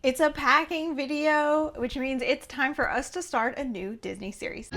It's a packing video, which means it's time for us to start a new Disney series.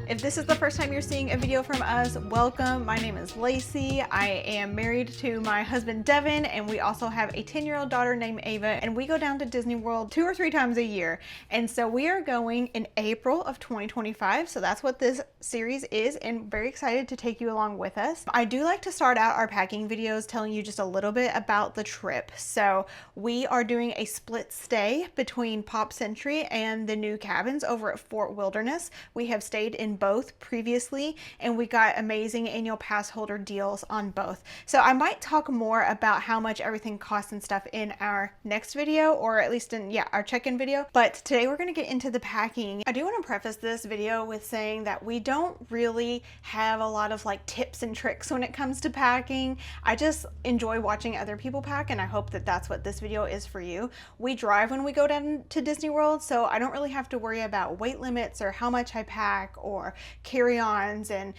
If this is the first time you're seeing a video from us, welcome. My name is Lacey. I am married to my husband Devin, and we also have a 10-year-old daughter named Ava, and we go down to Disney World 2 or 3 times a year. And so we are going in April of 2025. So that's what this series is, and very excited to take you along with us. I do like to start out our packing videos telling you just a little bit about the trip. So we are doing a split stay between Pop Century and the new cabins over at Fort Wilderness. We have stayed in both previously, and we got amazing annual pass holder deals on both. So I might talk more about how much everything costs and stuff in our next video, or at least in our check-in video. But today we're going to get into the packing. I do want to preface this video with saying that we don't really have a lot of like tips and tricks when it comes to packing. I just enjoy watching other people pack, and I hope that that's what this video is for you. We drive when we go down to Disney World, so I don't really have to worry about weight limits or how much I pack or carry-ons and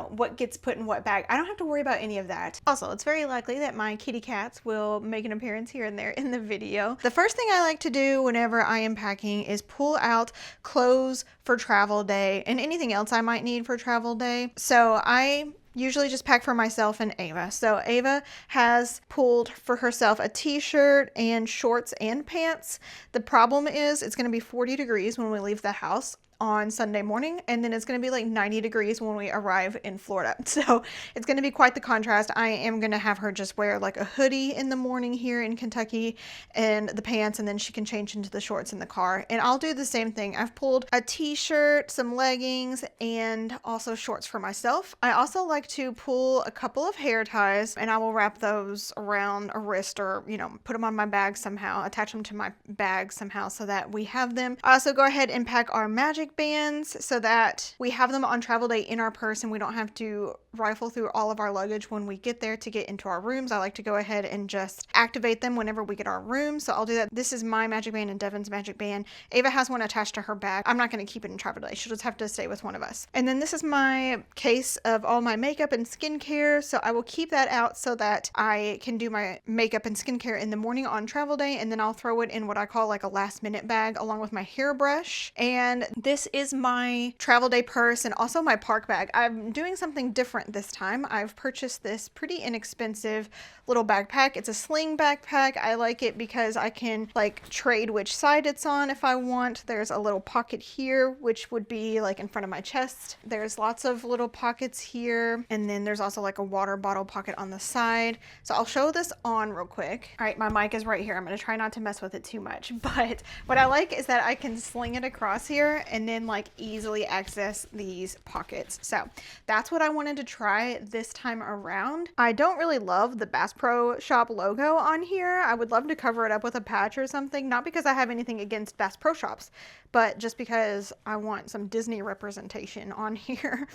what gets put in what bag. I don't have to worry about any of that. Also, it's very likely that my kitty cats will make an appearance here and there in the video. The first thing I like to do whenever I am packing is pull out clothes for travel day and anything else I might need for travel day. So I usually just pack for myself and Ava. So Ava has pulled for herself a t-shirt and shorts and pants. The problem is it's going to be 40 degrees when we leave the house on Sunday morning, and then it's going to be like 90 degrees when we arrive in Florida. So it's going to be quite the contrast. I am going to have her just wear like a hoodie in the morning here in Kentucky and the pants, and then she can change into the shorts in the car. And I'll do the same thing. I've pulled a t-shirt, some leggings, and also shorts for myself. I also like to pull a couple of hair ties, and I will wrap those around a wrist or, put them on my bag somehow, attach them to my bag somehow so that we have them. I also go ahead and pack our magic bands so that we have them on travel day in our purse and we don't have to rifle through all of our luggage when we get there to get into our rooms. I like to go ahead and just activate them whenever we get our room. So I'll do that. This is my magic band and Devin's magic band. Ava has one attached to her bag. I'm not going to keep it in travel day. She'll just have to stay with one of us. And then this is my case of all my makeup and skincare. So I will keep that out so that I can do my makeup and skincare in the morning on travel day. And then I'll throw it in what I call like a last minute bag along with my hairbrush. And this is my travel day purse and also my park bag. I'm doing something different this time. I've purchased this pretty inexpensive little backpack. It's a sling backpack. I like it because I can like trade which side it's on if I want. There's a little pocket here, which would be like in front of my chest. There's lots of little pockets here. And then there's also like a water bottle pocket on the side. So I'll show this on real quick. All right, my mic is right here. I'm going to try not to mess with it too much. But what I like is that I can sling it across here and then like easily access these pockets. So that's what I wanted to try this time around. I don't really love the Bass Pro Shop logo on here. I would love to cover it up with a patch or something, not because I have anything against Bass Pro Shops, but just because I want some Disney representation on here.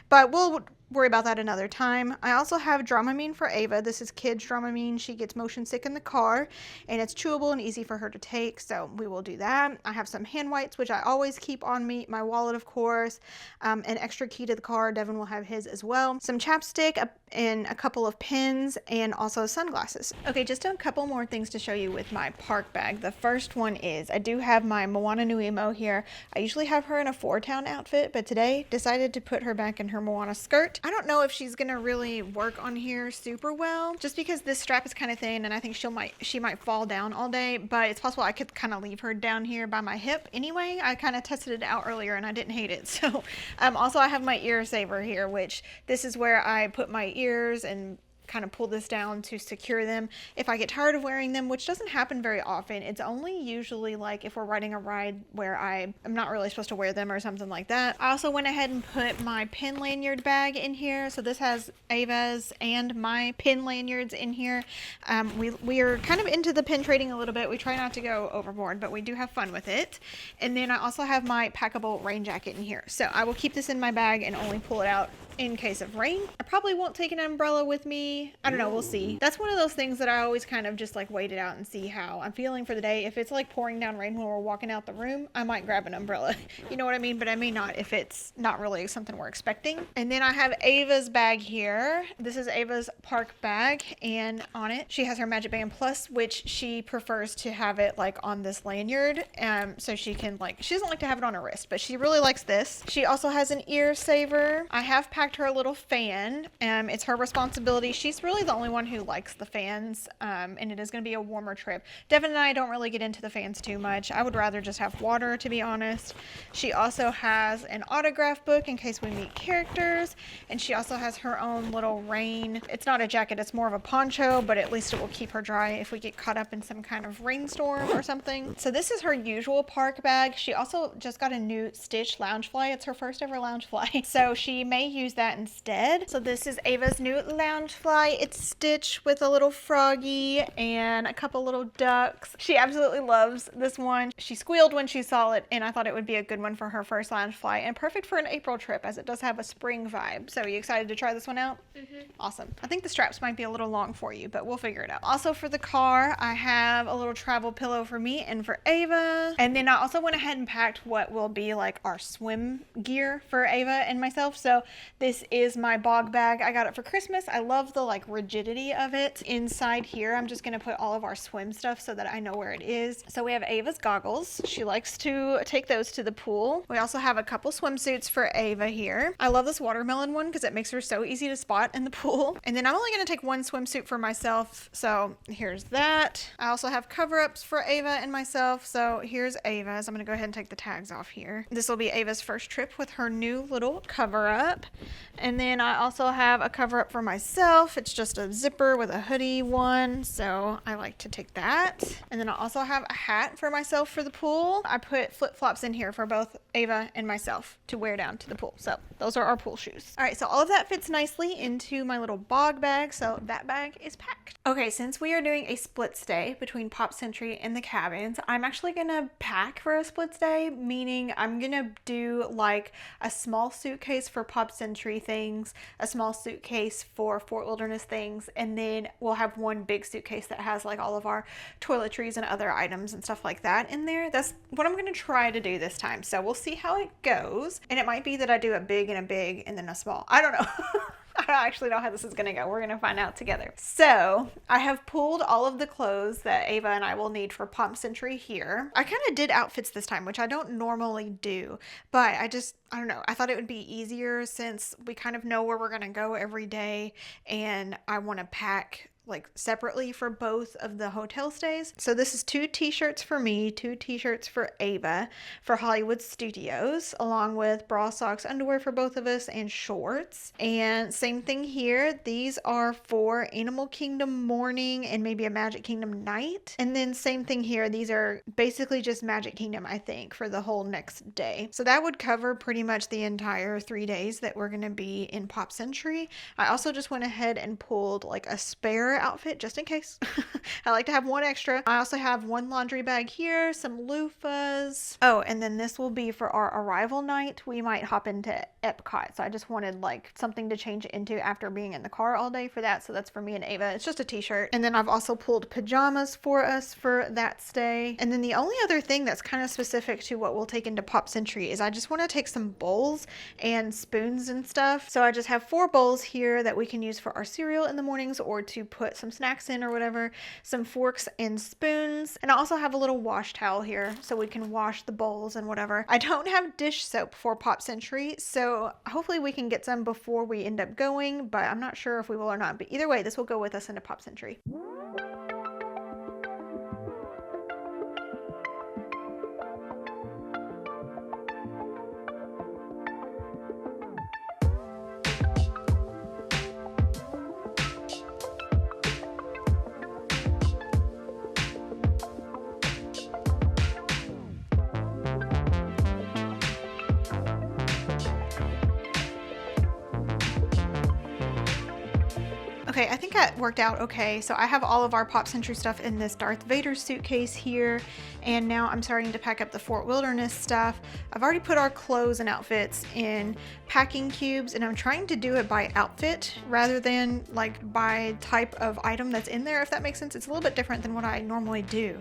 But we'll worry about that another time. I also have Dramamine for Ava. This is kids Dramamine. She gets motion sick in the car, and it's chewable and easy for her to take, so we will do that. I have some hand wipes, which I always keep on me, my wallet of course, an extra key to the car. Devin will have his as well. Some chapstick and a couple of pins, and also sunglasses. Okay, just a couple more things to show you with my park bag. The first one is I do have my Moana Nui Mo here. I usually have her in a 4-town outfit, but today decided to put her back in her Moana skirt. I don't know if she's gonna really work on here super well, just because this strap is kind of thin and I think she might fall down all day, but it's possible I could kind of leave her down here by my hip anyway. I kind of tested it out earlier and I didn't hate it. So also I have my ear saver here, which this is where I put my ears and kind of pull this down to secure them if I get tired of wearing them, which doesn't happen very often. It's only usually like if we're riding a ride where I'm not really supposed to wear them or something like that. I also went ahead and put my pin lanyard bag in here. So this has Ava's and my pin lanyards in here. We are kind of into the pin trading a little bit. We try not to go overboard, but we do have fun with it. And then I also have my packable rain jacket in here. So I will keep this in my bag and only pull it out in case of rain. I probably won't take an umbrella with me. I don't know, we'll see. That's one of those things that I always kind of just like wait it out and see how I'm feeling for the day. If it's like pouring down rain when we're walking out the room, I might grab an umbrella. You know what I mean? But I may not if it's not really something we're expecting. And then I have Ava's bag here. This is Ava's park bag, and on it she has her Magic Band Plus, which she prefers to have it like on this lanyard, so she can she doesn't like to have it on her wrist, but she really likes this. She also has an ear saver. I have packed her a little fan. It's her responsibility. She's really the only one who likes the fans, and it is going to be a warmer trip. Devin and I don't really get into the fans too much. I would rather just have water, to be honest. She also has an autograph book in case we meet characters, and she also has her own little rain. It's not a jacket, it's more of a poncho, but at least it will keep her dry if we get caught up in some kind of rainstorm or something. So this is her usual park bag. She also just got a new Stitch Loungefly. It's her first ever Loungefly, so she may use that instead. So this is Ava's new Loungefly. It's Stitch with a little froggy and a couple little ducks. She absolutely loves this one. She squealed when she saw it, and I thought it would be a good one for her first Loungefly, and perfect for an April trip as it does have a spring vibe. So are you excited to try this one out? Awesome. I think the straps might be a little long for you, but we'll figure it out. Also for the car, I have a little travel pillow for me and for Ava. And then I also went ahead and packed what will be like our swim gear for Ava and myself. So this is my bog bag. I got it for Christmas. I love the like rigidity of it. Inside here, I'm just going to put all of our swim stuff so that I know where it is. So we have Ava's goggles. She likes to take those to the pool. We also have a couple swimsuits for Ava here. I love this watermelon one because it makes her so easy to spot in the pool. And then I'm only going to take one swimsuit for myself. So here's that. I also have cover-ups for Ava and myself. So here's Ava's. I'm going to go ahead and take the tags off here. This will be Ava's first trip with her new little cover-up. And then I also have a cover-up for myself. It's just a zipper with a hoodie one. So I like to take that. And then I also have a hat for myself for the pool. I put flip-flops in here for both Ava and myself to wear down to the pool. So those are our pool shoes. All right, so all of that fits nicely into my little bog bag. So that bag is packed. Okay, since we are doing a split stay between Pop Century and the cabins, I'm actually gonna pack for a split stay, meaning I'm gonna do like a small suitcase for Pop Century things, a small suitcase for Fort Wilderness things, and then we'll have one big suitcase that has like all of our toiletries and other items and stuff like that in there. That's what I'm gonna try to do this time. So we'll see how it goes. And it might be that I do a big and then a small. I don't know. I don't actually know how this is going to go. We're going to find out together. So I have pulled all of the clothes that Ava and I will need for Pop Century here. I kind of did outfits this time, which I don't normally do, but I don't know. I thought it would be easier since we kind of know where we're going to go every day, and I want to pack like separately for both of the hotel stays. So this is 2 t-shirts for me, 2 t-shirts for Ava for Hollywood Studios, along with bra, socks, underwear for both of us, and shorts. And same thing here. These are for Animal Kingdom morning and maybe a Magic Kingdom night. And then same thing here. These are basically just Magic Kingdom, I think, for the whole next day. So that would cover pretty much the entire 3 days that we're going to be in Pop Century. I also just went ahead and pulled like a spare outfit just in case. I like to have one extra. I also have one laundry bag here, some loofahs. Oh, and then this will be for our arrival night. We might hop into Epcot. So I just wanted like something to change into after being in the car all day for that. So that's for me and Ava. It's just a t-shirt. And then I've also pulled pajamas for us for that stay. And then the only other thing that's kind of specific to what we'll take into Pop Century is I just want to take some bowls and spoons and stuff. So I just have 4 bowls here that we can use for our cereal in the mornings or to put some snacks in or whatever, some forks and spoons, and I also have a little wash towel here so we can wash the bowls and whatever. I don't have dish soap for Pop Century, so hopefully we can get some before we end up going, but I'm not sure if we will or not. But either way, this will go with us into Pop Century. Okay, I think that worked out okay. So I have all of our Pop Century stuff in this Darth Vader suitcase here, and now I'm starting to pack up the Fort Wilderness stuff. I've already put our clothes and outfits in packing cubes, and I'm trying to do it by outfit rather than like by type of item that's in there, if that makes sense. It's a little bit different than what I normally do.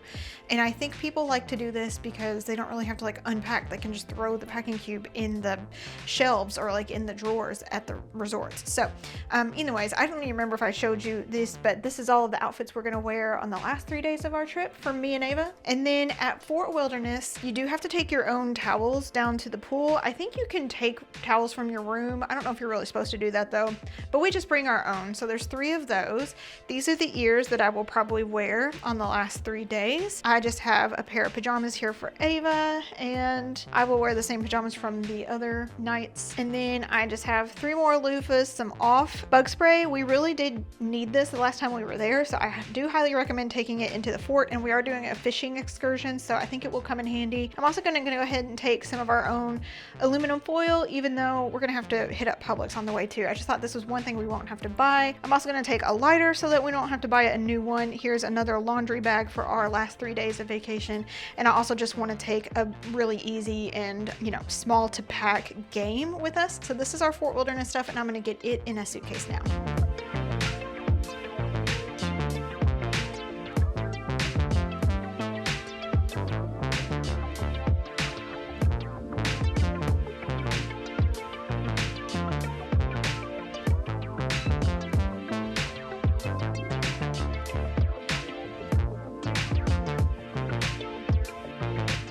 And I think people like to do this because they don't really have to like unpack. They can just throw the packing cube in the shelves or like in the drawers at the resorts. So anyways, I don't even remember if I showed you this, but this is all of the outfits we're gonna wear on the last 3 days of our trip for me and Ava. And then at Fort Wilderness, you do have to take your own towels down to the pool. I think you can take towels from your room. I don't know if you're really supposed to do that though, but we just bring our own. So there's 3 of those. These are the ears that I will probably wear on the last 3 days. I just have a pair of pajamas here for Ava, and I will wear the same pajamas from the other nights. And then I just have 3 more loofahs, some off bug spray. We really did need this the last time we were there, so I do highly recommend taking it into the fort, and we are doing a fishing excursion, so I think it will come in handy. I'm also going to go ahead and take some of our own aluminum foil, even though we're going to have to hit up Publix on the way too. I just thought this was one thing we won't have to buy. I'm also going to take a lighter so that we don't have to buy a new one. Here's another laundry bag for our last 3 days of vacation, and I also just want to take a really easy and, you know, small to pack game with us. So this is our Fort Wilderness stuff, and I'm going to get it in a suitcase now.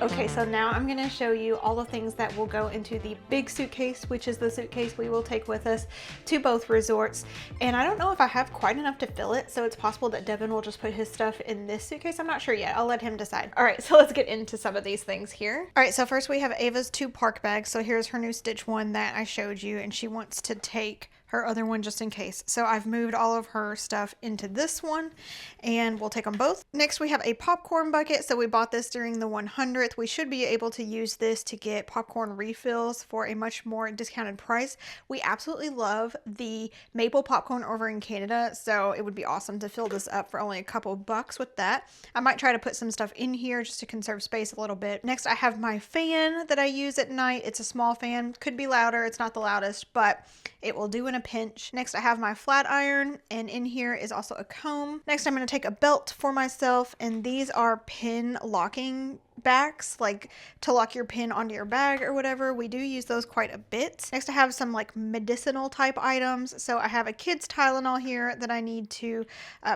Okay, so now I'm gonna show you all the things that will go into the big suitcase, which is the suitcase we will take with us to both resorts. And I don't know if I have quite enough to fill it, so it's possible that Devin will just put his stuff in this suitcase. I'm not sure yet. I'll let him decide. All right, so let's get into some of these things here. All right, so first we have Ava's 2 park bags. So here's her new Stitch one that I showed you, and she wants to take her other one just in case. So I've moved all of her stuff into this one, and we'll take them both. Next we have a popcorn bucket. So we bought this during the 100th. We should be able to use this to get popcorn refills for a much more discounted price. We absolutely love the maple popcorn over in Canada, so it would be awesome to fill this up for only a couple bucks with that. I might try to put some stuff in here just to conserve space a little bit. Next I have my fan that I use at night. It's a small fan, could be louder, it's not the loudest, but it will do in a pinch. Next I have my flat iron, and in here is also a comb. Next I'm going to take a belt for myself, and these are pin locking backs, like to lock your pin onto your bag or whatever. We do use those quite a bit. Next I have some like medicinal type items. So I have a kid's Tylenol here that I need to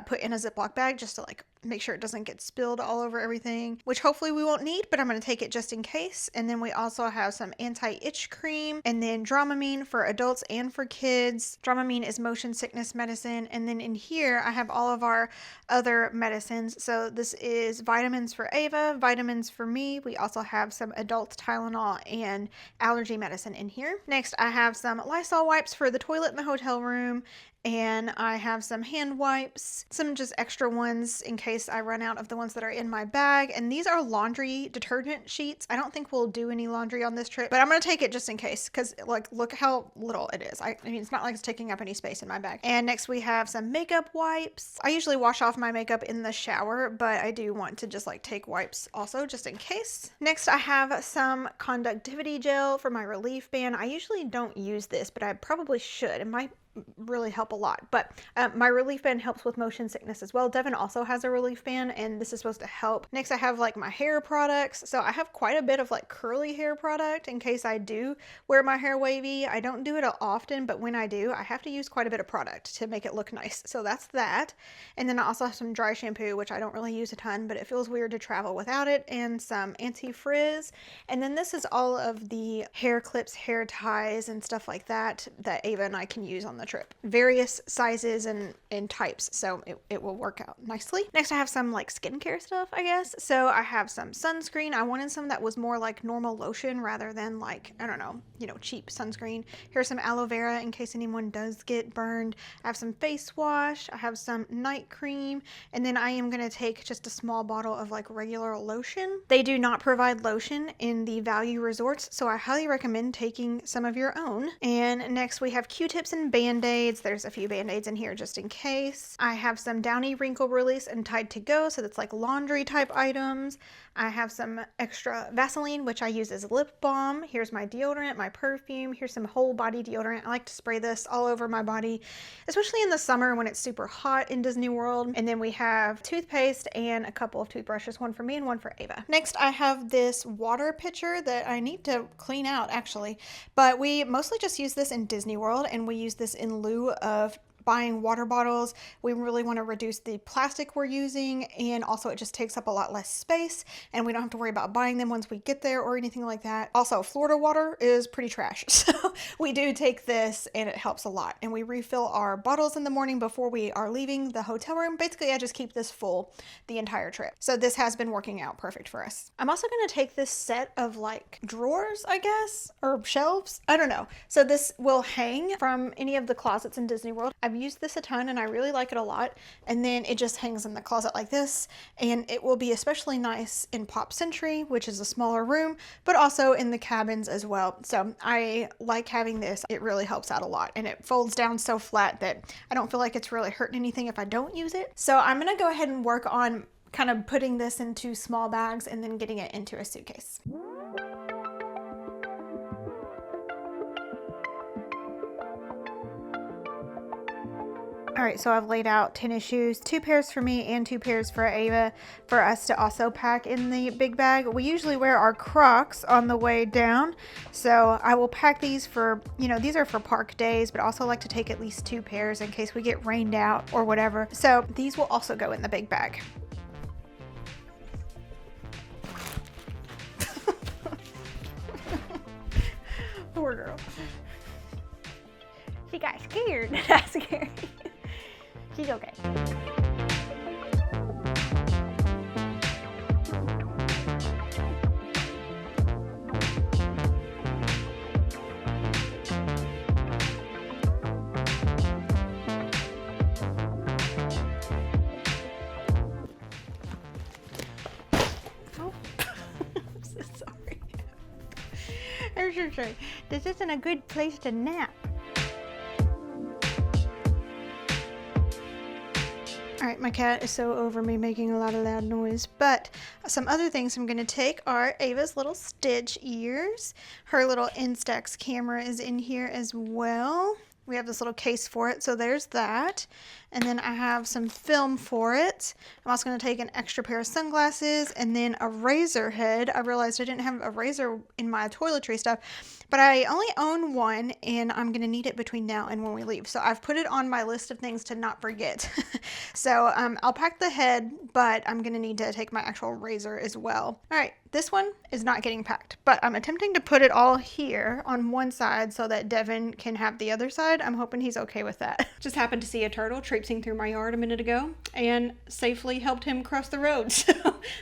put in a Ziploc bag just to like make sure it doesn't get spilled all over everything, which hopefully we won't need, but I'm going to take it just in case. And then we also have some anti-itch cream, and then Dramamine for adults and for kids. Dramamine is motion sickness medicine. And then in here I have all of our other medicines. So this is vitamins for Ava, vitamins for me. We also have some adult Tylenol and allergy medicine in here. Next I have some Lysol wipes for the toilet in the hotel room, and I have some hand wipes, some just extra ones in case I run out of the ones that are in my bag. And these are laundry detergent sheets. I don't think we'll do any laundry on this trip, but I'm going to take it just in case, because like, look how little it is. I mean, it's not like it's taking up any space in my bag. And next we have some makeup wipes. I usually wash off my makeup in the shower, but I do want to just like take wipes also just in case. Next I have some conductivity gel for my relief band. I usually don't use this, but I probably should. It might really help a lot, but my relief band helps with motion sickness as well. Devin also has a relief band, and this is supposed to help. Next I have like my hair products. So I have quite a bit of like curly hair product in case I do wear my hair wavy. I don't do it often, but when I do, I have to use quite a bit of product to make it look nice. So that's that. And then I also have some dry shampoo, which I don't really use a ton, but it feels weird to travel without it, and some anti-frizz. And then this is all of the hair clips, hair ties, and stuff like that that Ava and I can use on the trip. Various sizes and types, so it will work out nicely. Next I have some like skincare stuff, I guess. So I have some sunscreen. I wanted some that was more like normal lotion rather than like, I don't know, you know, cheap sunscreen. Here's some aloe vera in case anyone does get burned. I have some face wash. I have some night cream, and then I am going to take just a small bottle of like regular lotion. They do not provide lotion in the value resorts, so I highly recommend taking some of your own. And next we have Q-tips and band Band-Aids. There's a few Band-Aids in here just in case. I have some Downy Wrinkle Release and Tide to Go, so that's like laundry type items. I have some extra Vaseline, which I use as lip balm. Here's my deodorant, my perfume. Here's some whole body deodorant. I like to spray this all over my body, especially in the summer when it's super hot in Disney World. And then we have toothpaste and a couple of toothbrushes, one for me and one for Ava. Next, I have this water pitcher that I need to clean out actually, but we mostly just use this in Disney World, and we use this in lieu of buying water bottles. We really want to reduce the plastic we're using, and also it just takes up a lot less space, and we don't have to worry about buying them once we get there or anything like that. Also, Florida water is pretty trash, so we do take this and it helps a lot. And we refill our bottles in the morning before we are leaving the hotel room. Basically, I just keep this full the entire trip. So this has been working out perfect for us. I'm also going to take this set of like drawers, I guess, or shelves. I don't know. So this will hang from any of the closets in Disney World. I've used this a ton and I really like it a lot. And then it just hangs in the closet like this, and it will be especially nice in Pop Century, which is a smaller room, but also in the cabins as well. So I like having this. It really helps out a lot, and it folds down so flat that I don't feel like it's really hurting anything if I don't use it. So I'm gonna go ahead and work on kind of putting this into small bags and then getting it into a suitcase. All right, so I've laid out tennis shoes, 2 pairs for me and 2 pairs for Ava, for us to also pack in the big bag. We usually wear our Crocs on the way down, so I will pack these for, you know, these are for park days, but also like to take at least 2 pairs in case we get rained out or whatever. So these will also go in the big bag. Poor girl. She got scared. That's scary. She's okay. Oh. I'm so sorry. I'm so sorry. This isn't a good place to nap. All right, my cat is so over me making a lot of loud noise, but some other things I'm gonna take are Ava's little Stitch ears. Her little Instax camera is in here as well. We have this little case for it, so there's that. And then I have some film for it. I'm also gonna take an extra pair of sunglasses and then a razor head. I realized I didn't have a razor in my toiletry stuff, but I only own one and I'm gonna need it between now and when we leave. So I've put it on my list of things to not forget. So I'll pack the head, but I'm gonna need to take my actual razor as well. All right, this one is not getting packed, but I'm attempting to put it all here on one side so that Devin can have the other side. I'm hoping he's okay with that. Just happened to see a turtle traipsing through my yard a minute ago and safely helped him cross the road. So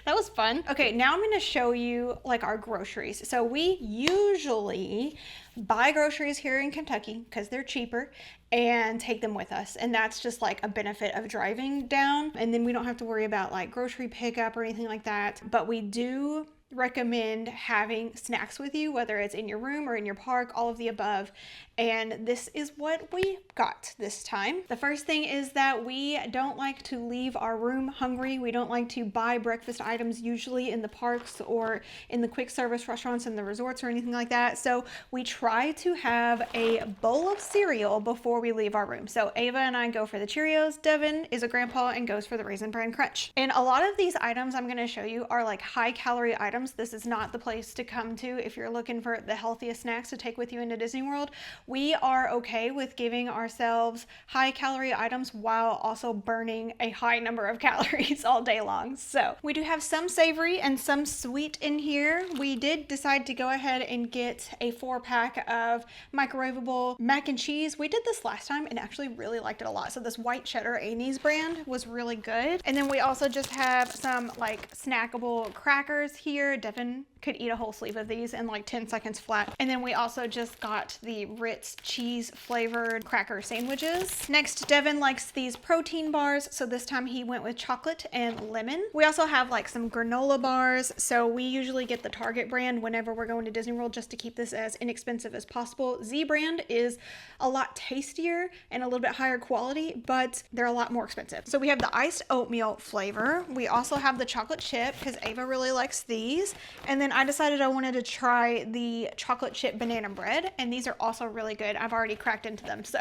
that was fun. Okay, now I'm going to show you like our groceries. So we usually buy groceries here in Kentucky because they're cheaper and take them with us. And that's just like a benefit of driving down. And then we don't have to worry about like grocery pickup or anything like that. But we do recommend having snacks with you, whether it's in your room or in your park, all of the above. And this is what we got this time. The first thing is that we don't like to leave our room hungry. We don't like to buy breakfast items usually in the parks or in the quick service restaurants and the resorts or anything like that. So we try to have a bowl of cereal before we leave our room. So Ava and I go for the Cheerios. Devin is a grandpa and goes for the Raisin Bran Crunch. And a lot of these items I'm going to show you are like high calorie items. This is not the place to come to if you're looking for the healthiest snacks to take with you into Disney World. We are okay with giving ourselves high calorie items while also burning a high number of calories all day long. So we do have some savory and some sweet in here. We did decide to go ahead and get a 4-pack of microwavable mac and cheese. We did this last time and actually really liked it a lot. So this white cheddar Amy's brand was really good. And then we also just have some like snackable crackers here. Devin could eat a whole sleeve of these in like 10 seconds flat. And then we also just got the Ritz cheese flavored cracker sandwiches. Next, Devin likes these protein bars, so this time he went with chocolate and lemon. We also have like some granola bars, so we usually get the Target brand whenever we're going to Disney World just to keep this as inexpensive as possible. Z brand is a lot tastier and a little bit higher quality, but they're a lot more expensive. So we have the iced oatmeal flavor. We also have the chocolate chip because Ava really likes these. And then I decided I wanted to try the chocolate chip banana bread, and these are also really good. I've already cracked into them, so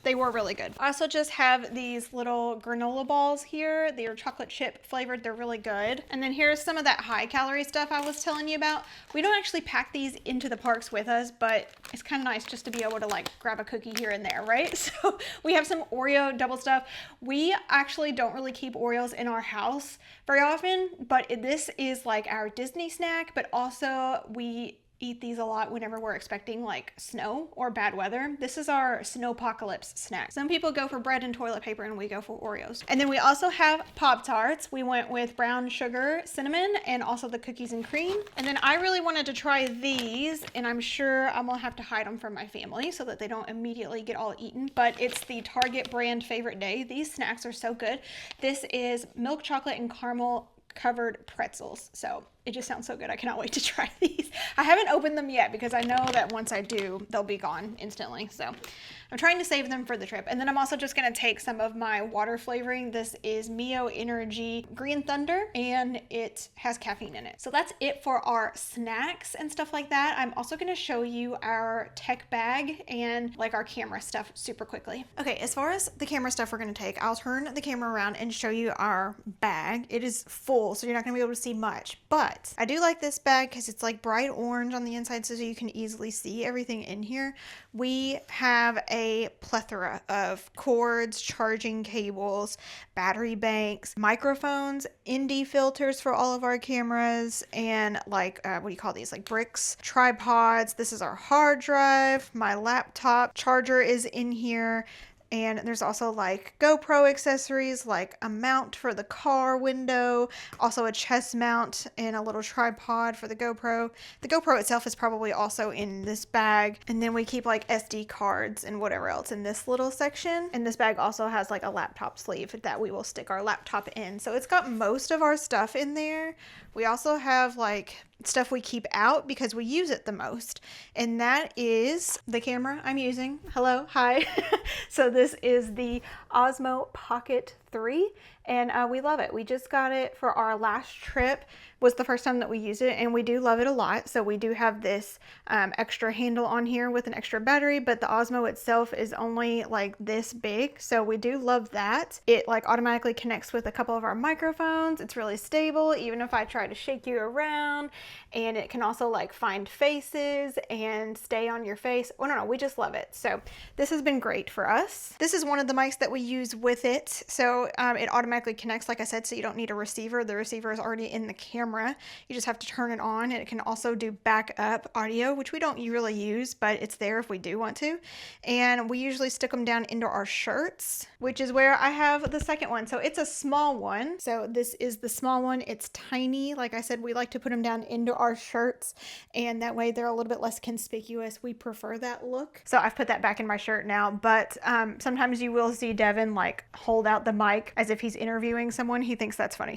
they were really good. I also just have these little granola balls here. They are chocolate chip flavored. They're really good. And then here's some of that high calorie stuff I was telling you about. We don't actually pack these into the parks with us, but it's kind of nice just to be able to like grab a cookie here and there, right? So we have some Oreo double stuff. We actually don't really keep Oreos in our house very often, but this is like our Disney snack, but also we eat these a lot whenever we're expecting like snow or bad weather. This is our snowpocalypse snack. Some people go for bread and toilet paper and we go for Oreos. And then we also have Pop-Tarts. We went with brown sugar, cinnamon, and also the cookies and cream. And then I really wanted to try these, and I'm sure I'm gonna have to hide them from my family so that they don't immediately get all eaten, but it's the Target brand Favorite Day. These snacks are so good. This is milk chocolate and caramel covered pretzels. So it just sounds so good. I cannot wait to try these. I haven't opened them yet because I know that once I do, they'll be gone instantly. So I'm trying to save them for the trip. And then I'm also just gonna take some of my water flavoring. This is Mio Energy Green Thunder, and it has caffeine in it. So that's it for our snacks and stuff like that. I'm also gonna show you our tech bag and like our camera stuff super quickly. Okay, as far as the camera stuff we're gonna take, I'll turn the camera around and show you our bag. It is full, so you're not gonna be able to see much, but I do like this bag because it's like bright orange on the inside so you can easily see everything in here. We have a plethora of cords, charging cables, battery banks, microphones, ND filters for all of our cameras, and like, what do you call these? Like bricks, tripods. This is our hard drive. My laptop charger is in here. And there's also like GoPro accessories, like a mount for the car window, also a chest mount and a little tripod for the GoPro. The GoPro itself is probably also in this bag. And then we keep like SD cards and whatever else in this little section. And this bag also has like a laptop sleeve that we will stick our laptop in. So it's got most of our stuff in there. We also have like stuff we keep out because we use it the most, and that is the camera I'm using. Hello, hi. So this is the Osmo Pocket 3, and we love it. We just got it for our last trip. Was the first time that we used it, and we do love it a lot. So we do have this extra handle on here with an extra battery, but the Osmo itself is only like this big, so we do love that. It like automatically connects with a couple of our microphones. It's really stable even if I try to shake you around, and it can also like find faces and stay on your face. Oh no, we just love it. So this has been great for us. This is one of the mics that we use with it, so it automatically connects, like I said, so you don't need a receiver. The receiver is already in the camera. You just have to turn it on, and it can also do backup audio, which we don't really use, but it's there if we do want to. And we usually stick them down into our shirts, which is where I have the second one. So it's a small one. So this is the small one. It's tiny. Like I said, we like to put them down into our shirts, and that way they're a little bit less conspicuous. We prefer that look. So I've put that back in my shirt now, but sometimes you will see Devin like hold out the mic as if he's interviewing someone. He thinks that's funny.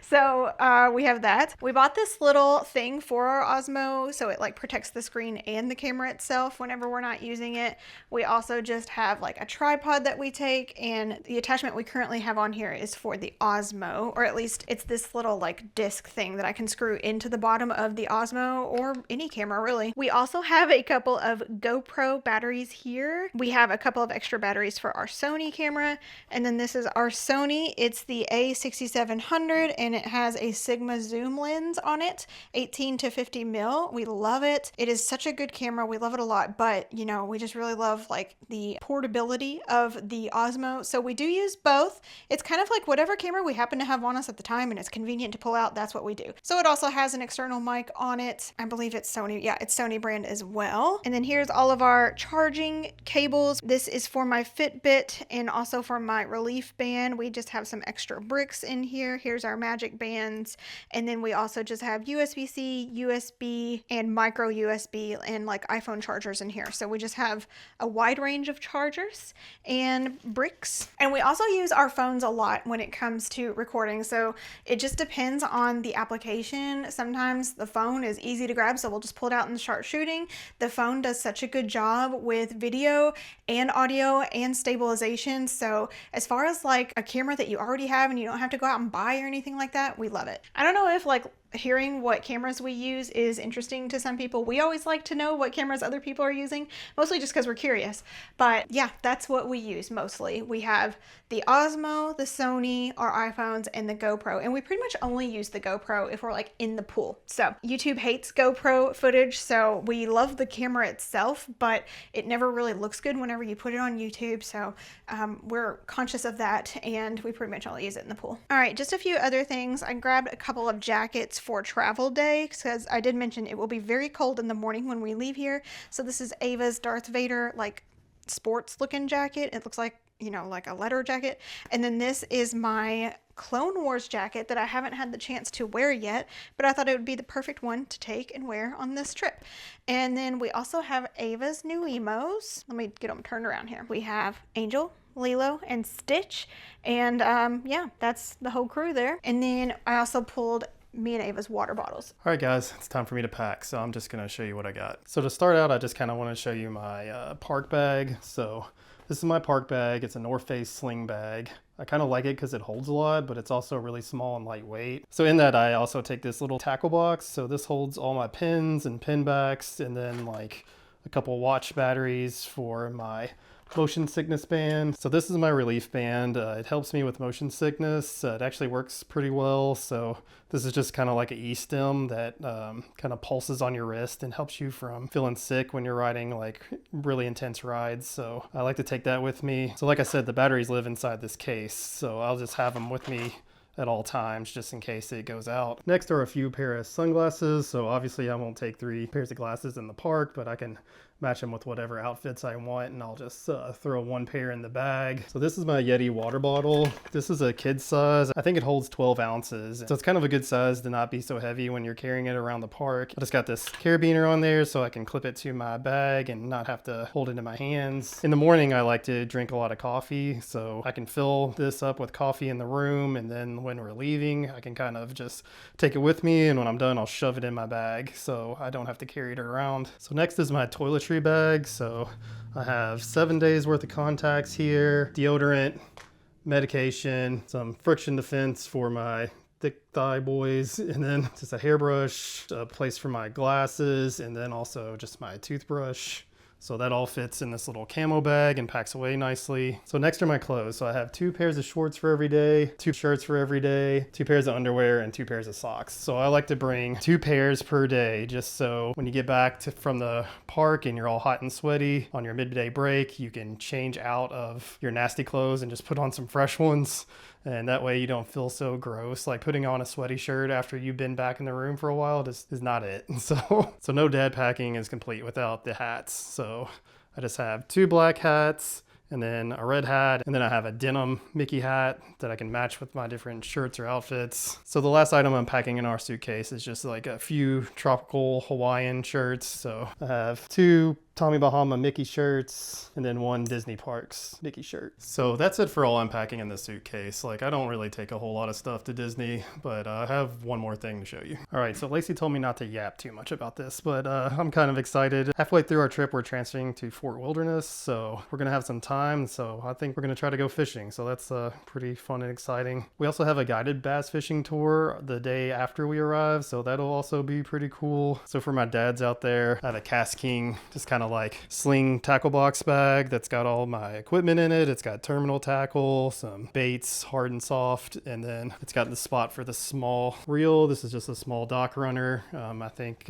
So we have that. We bought this little thing for our Osmo so it like protects the screen and the camera itself whenever we're not using it. We also just have like a tripod that we take, and the attachment we currently have on here is for the Osmo, or at least it's this little like disc thing that I can screw into the bottom of the Osmo or any camera really. We also have a couple of GoPro batteries here. We have a couple of extra batteries for our Sony camera, and then this is our Sony. It's the A6700, and it has a Sigma zoom lens on it, 18 to 50 mil. We love it. It is such a good camera. We love it a lot, but you know, we just really love like the portability of the Osmo. So we do use both. It's kind of like whatever camera we happen to have on us at the time and it's convenient to pull out, that's what we do. So it also has an external mic on it. I believe it's Sony. Yeah, it's Sony brand as well. And then here's all of our charging cables. This is for my Fitbit and also for my relief band. We just have some extra bricks in here. Here's our magic bands. And then we also just have USB-C, USB, and micro USB and like iPhone chargers in here. So we just have a wide range of chargers and bricks. And we also use our phones a lot when it comes to recording. So it just depends on the application. Sometimes the phone is easy to grab, so we'll just pull it out and start shooting. The phone does such a good job with video and audio and stabilization. So as far as like a camera that you already have and you don't have to go out and buy or anything like that, we love it. I don't know if like hearing what cameras we use is interesting to some people. We always like to know what cameras other people are using, mostly just because we're curious. But yeah, that's what we use mostly. We have the Osmo, the Sony, our iPhones, and the GoPro. And we pretty much only use the GoPro if we're like in the pool. So YouTube hates GoPro footage, so we love the camera itself, but it never really looks good whenever you put it on YouTube. So we're conscious of that, and we pretty much only use it in the pool. All right, just a few other things. I grabbed a couple of jackets for travel day because I did mention it will be very cold in the morning when we leave here. So this is Ava's Darth Vader like sports looking jacket. It looks like, you know, like a leather jacket. And then this is my Clone Wars jacket that I haven't had the chance to wear yet, but I thought it would be the perfect one to take and wear on this trip. And then we also have Ava's new emos. Let me get them turned around here. We have Angel, Lilo, and Stitch. And yeah, that's the whole crew there. And then I also pulled me and Ava's water bottles. All right guys, it's time for me to pack, so I'm just gonna show you what I got. So to start out, I just kind of want to show you my park bag. So this is my park bag. It's a North Face sling bag. I kind of like it because it holds a lot, but it's also really small and lightweight. So in that, I also take this little tackle box. So this holds all my pins and pin backs, and then like a couple watch batteries for my motion sickness band. So this is my relief band. It helps me with motion sickness. It actually works pretty well. So this is just kind of like an e-stim that kind of pulses on your wrist and helps you from feeling sick when you're riding like really intense rides. So I like to take that with me. So like I said, the batteries live inside this case, so I'll just have them with me at all times just in case it goes out. Next are a few pair of sunglasses. So obviously I won't take 3 pairs of glasses in the park, but I can match them with whatever outfits I want, and I'll just throw 1 pair in the bag. So this is my Yeti water bottle. This is a kid size. I think it holds 12 ounces. So it's kind of a good size to not be so heavy when you're carrying it around the park. I just got this carabiner on there so I can clip it to my bag and not have to hold it in my hands. In the morning, I like to drink a lot of coffee, so I can fill this up with coffee in the room, and then when we're leaving, I can kind of just take it with me, and when I'm done, I'll shove it in my bag so I don't have to carry it around. So next is my toiletries bag. So I have 7 days worth of contacts here, deodorant, medication, some friction defense for my thick thigh boys, and then just a hairbrush, a place for my glasses, and then also just my toothbrush. So that all fits in this little camo bag and packs away nicely. So next are my clothes. So I have 2 pairs of shorts for every day, 2 shirts for every day, 2 pairs of underwear, and 2 pairs of socks. So I like to bring 2 pairs per day, just so when you get back from the park and you're all hot and sweaty on your midday break, you can change out of your nasty clothes and just put on some fresh ones. And that way you don't feel so gross. Like putting on a sweaty shirt after you've been back in the room for a while just is not it. So no dad packing is complete without the hats. So I just have 2 black hats and then a red hat, and then I have a denim Mickey hat that I can match with my different shirts or outfits. So the last item I'm packing in our suitcase is just like a few tropical Hawaiian shirts. So I have 2 Tommy Bahama Mickey shirts, and then 1 Disney Parks Mickey shirt. So that's it for all I'm packing in the suitcase. Like I don't really take a whole lot of stuff to Disney, but I have one more thing to show you. All right, so Lacey told me not to yap too much about this, but I'm kind of excited. Halfway through our trip, we're transferring to Fort Wilderness, so we're gonna have some time. So I think we're gonna try to go fishing. So that's pretty fun and exciting. We also have a guided bass fishing tour the day after we arrive, so that'll also be pretty cool. So for my dads out there, I have a Cast King, just kind of of like sling tackle box bag that's got all my equipment in it. It's got terminal tackle, some baits, hard and soft, and then it's got the spot for the small reel. This is just a small dock runner. I think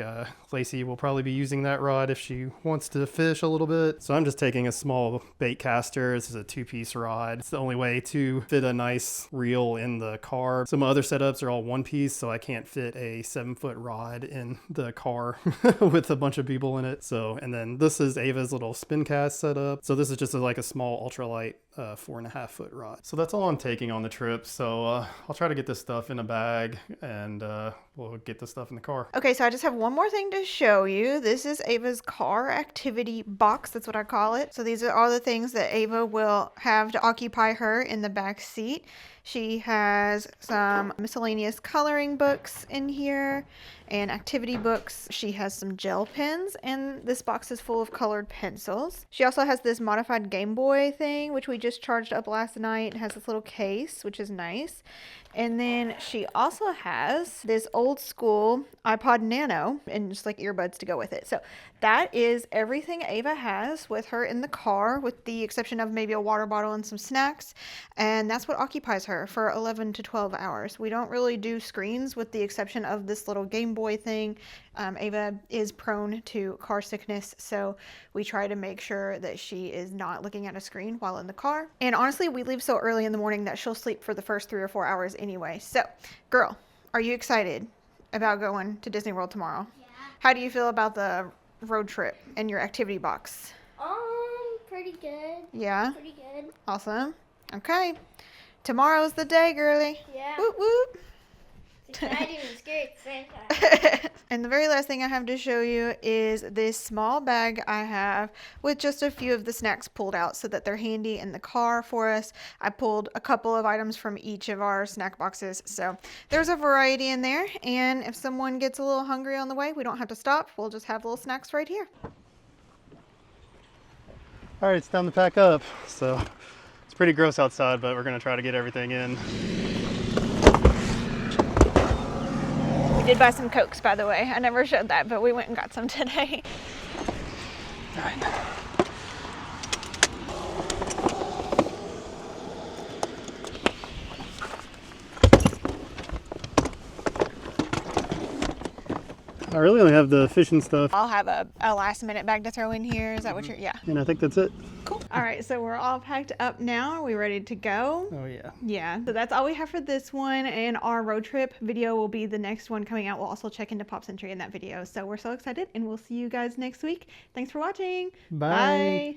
Lacey will probably be using that rod if she wants to fish a little bit. So I'm just taking a small bait caster. This is a 2-piece rod. It's the only way to fit a nice reel in the car. Some other setups are all 1-piece, so I can't fit a 7-foot rod in the car with a bunch of people in it. So, and then this is Ava's little spin cast setup. So this is just like a small ultralight 4.5-foot rod. So that's all I'm taking on the trip. So I'll try to get this stuff in a bag, and we'll get the stuff in the car. Okay, so I just have one more thing to show you. This is Ava's car activity box. That's what I call it. So these are all the things that Ava will have to occupy her in the back seat. She has some miscellaneous coloring books in here and activity books. She has some gel pens, and this box is full of colored pencils. She also has this modified Game Boy thing, which we just charged up last night. It has this little case, which is nice. And then she also has this old school iPod Nano and just like earbuds to go with it. So that is everything Ava has with her in the car, with the exception of maybe a water bottle and some snacks. And that's what occupies her for 11 to 12 hours. We don't really do screens with the exception of this little Game Boy thing. Ava is prone to car sickness, so we try to make sure that she is not looking at a screen while in the car. And honestly, we leave so early in the morning that she'll sleep for the first 3 or 4 hours anyway. So, girl, are you excited about going to Disney World tomorrow? Yeah. How do you feel about the road trip and your activity box? Pretty good. Yeah? Pretty good. Awesome. Okay. Tomorrow's the day, girly. Yeah. Whoop whoop. It's exciting and scary at the same time. And the very last thing I have to show you is this small bag I have with just a few of the snacks pulled out so that they're handy in the car for us. I pulled a couple of items from each of our snack boxes, so there's a variety in there, and if someone gets a little hungry on the way, we don't have to stop. We'll just have little snacks right here. All right, it's time to pack up. So it's pretty gross outside, but we're gonna try to get everything in. We did buy some Cokes, by the way. I never showed that, but we went and got some today. All right. I really only have the fishing stuff. I'll have a last minute bag to throw in here. Is that what you're, yeah. And I think that's it. Cool. All right, so we're all packed up now. Are we ready to go? Oh yeah. Yeah, so that's all we have for this one, and our road trip video will be the next one coming out. We'll also check into Pop Century in that video. So we're so excited, and we'll see you guys next week. Thanks for watching. Bye.